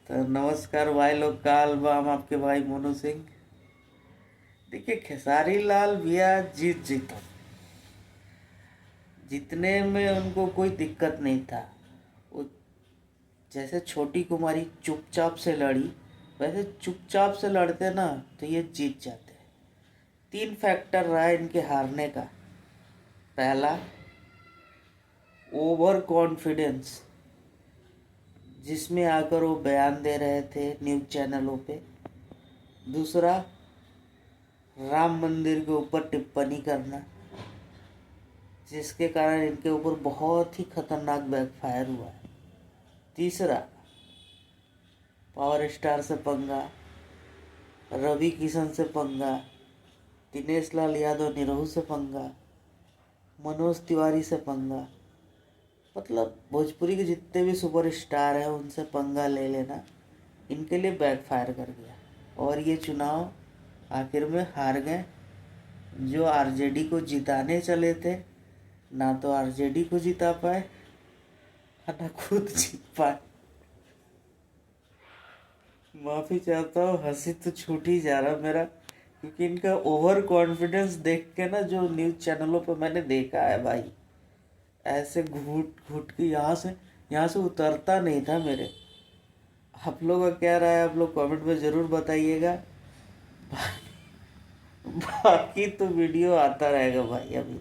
तो नमस्कार भाई लोग का हम आपके भाई मोनू सिंह। देखिए खेसारी लाल भैया जीता, जीतने में उनको कोई दिक्कत नहीं था। वो जैसे छोटी कुमारी चुपचाप से लड़ी, वैसे चुपचाप से लड़ते ना तो ये जीत जाते। तीन फैक्टर रहा है इनके हारने का। पहला, ओवर कॉन्फिडेंस, जिसमें आकर वो बयान दे रहे थे न्यूज़ चैनलों पे। दूसरा, राम मंदिर के ऊपर टिप्पणी करना, जिसके कारण इनके ऊपर बहुत ही खतरनाक बैकफायर हुआ है। तीसरा, पावर स्टार से पंगा, रवि किशन से पंगा, दिनेश लाल यादव निरहू से पंगा, मनोज तिवारी से पंगा। मतलब भोजपुरी के जितने भी सुपर स्टार हैं उनसे पंगा ले लेना इनके लिए बैकफायर कर गया और ये चुनाव आखिर में हार गए। जो आरजेडी को जिताने चले थे, ना तो आरजेडी को जिता पाए ना खुद जीत पाए। माफ़ी चाहता हूँ, हंसी तो छूट ही जा रहा मेरा, क्योंकि इनका ओवर कॉन्फिडेंस देख के ना, जो न्यूज़ चैनलों पर मैंने देखा है भाई, ऐसे घूट घूट के यहाँ से उतरता नहीं था मेरे। आप लोग का क्या राय है, आप लोग कमेंट में ज़रूर बताइएगा। बाकी तो वीडियो आता रहेगा भाई अभी।